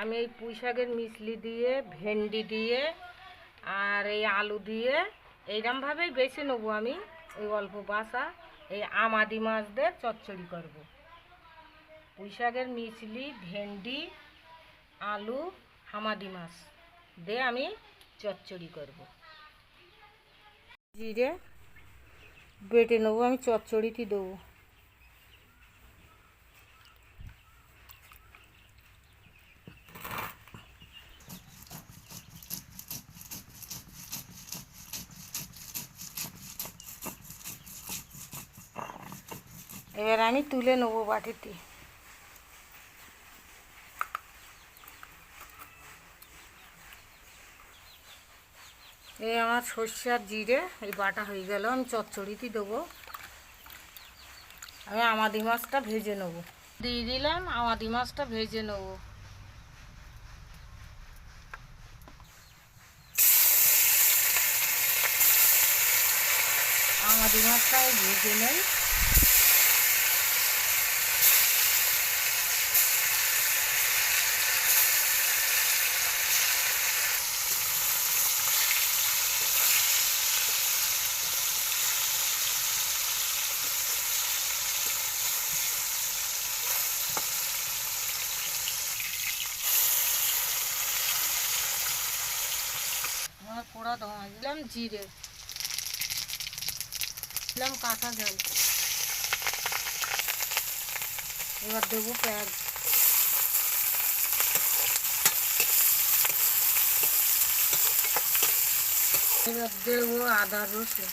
আমি এই পুঁই শাকের মিশলি দিয়ে, ভেন্ডি দিয়ে আর এই আলু দিয়ে এইরকমভাবেই বেছে নেবো। আমি ওই অল্প বাসা এই আমাদি মাছ দিয়ে চচ্চড়ি করব। পুঁই শাকের মিশলি, ভেন্ডি, আলু, আমাদি মাছ দিয়ে আমি চচ্চড়ি করব। জিরে বেটে নেবো, আমি চচ্চড়িতে দেবো। এবার আমি তুলে নেবো বাটিতে। এই আমার সর্ষে আর জিরে এই বাটা হয়ে গেল, আমি চচ্চড়িতে দেবো। আমি আমাদি মাছটা ভেজে নেব, দিয়ে দিলাম। আমাদি মাছটা ভেজে নেব। আমাদি মাছটাও ভেজে নেই। আমার পোড়া ধোঁয়া দিলাম, জিরে দিলাম, কাঁচা ঝাল। এবার দেবো পেঁয়াজ। এবার দেবো আদা রসুন।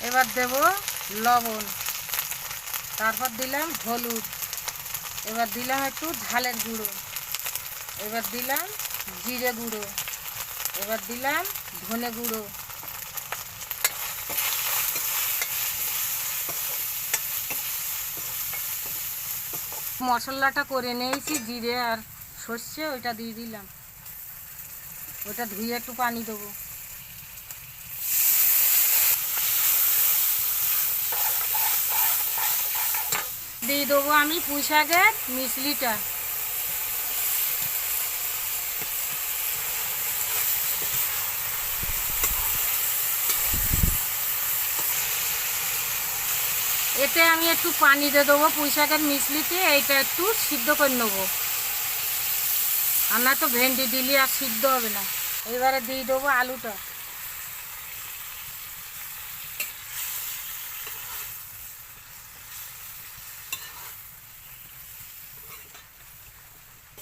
এবার দেব লবণ, তারপর দিলাম হলুদ, এবার দিলাম একটু ঝালের গুঁড়ো, এবার দিলাম জিরে গুঁড়ো, এবার দিলাম ধনে গুঁড়ো। মশলাটা করে নিয়েছি, জিরে আর সর্ষে ওইটা দিয়ে দিলাম। ওটা ধুয়ে একটু পানি দেবো। দিয়ে দেবো আমি পুঁই শাকের মিশলিটা। এতে আমি একটু পানি দিয়ে দেবো পুঁই শাকের মিশলিতে, এইটা একটু সিদ্ধ করে নেবো। আর না তো ভেন্ডি দিলে আর সিদ্ধ হবে না। এবারে দিয়ে দেবো আলুটা।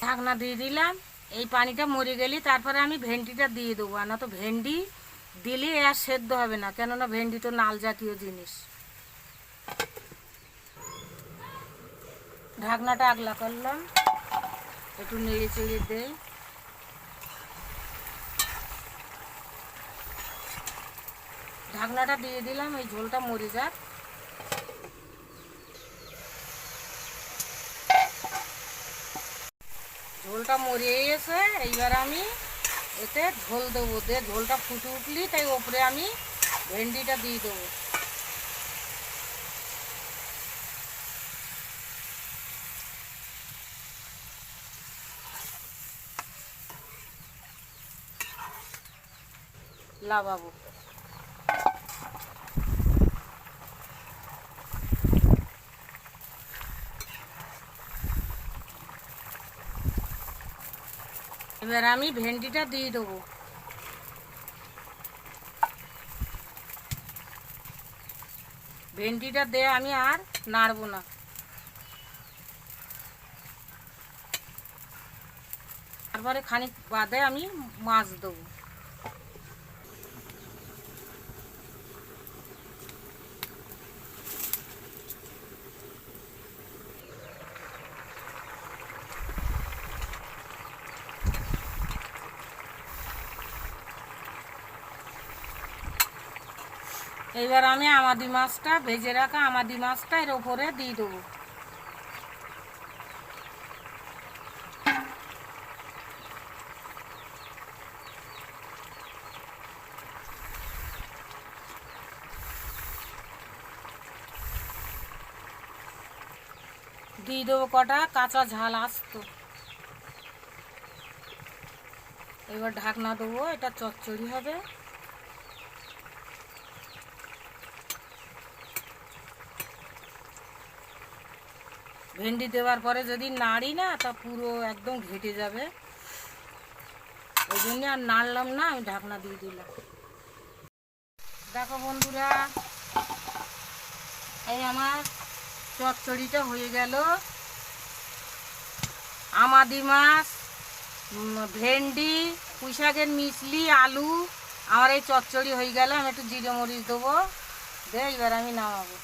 ঢাকনা দিয়ে দিলাম। এই পানিটা মরে গেলে তারপরে আমি ভেন্ডিটা দিয়ে দেবো। আর না তো ভেন্ডি দিলে আর সেদ্ধ হবে না, কেননা ভেন্ডি তো নাল জাতীয় জিনিস। ঢাকনাটা আগলা করলাম, একটু নেড়ে চেড়ে দেই। ঢাকনাটা দিয়ে দিলাম, এই ঝোলটা মরে যাক। ঝোলটা মরিয়ে গেছে, এইবার আমি এতে ঝোল দেবো। দিয়ে ঝোলটা ফুটে উঠলি তাই ওপরে আমি ভেন্ডিটা দিয়ে দেবো। লাগাবো। এবার আমি ভেন্ডিটা দিয়ে দেবো। ভেন্ডিটা দিয়ে আমি আর নাড়বো না। তারপরে খানিক বাদে আমি মাছ দেবো। এইবার আমি আমাদি মাছটা, ভেজে রাখা আমাদি মাছটা এর ওপরে দিয়ে দেবো। দিয়ে দেবো কটা কাঁচা ঝাল আস্ত। এবার ঢাকনা দেবো, এটা চচ্চড়ি হবে। ভেন্ডি দেওয়ার পরে যদি নাড়ি না তা পুরো একদম ঘেটে যাবে, ওই জন্য আর নাড়লাম না, আমি ঢাকনা দিয়ে দিলাম। দেখো বন্ধুরা, এই আমার চচ্চড়িটা হয়ে গেল। আমাদি মাছ, ভেন্ডি, পুঁই শাকের মিশলি, আলু, আমার এই চচ্চড়ি হয়ে গেল। আমি একটু জিরে মরিচ দেবো, এবার আমি নামাবো।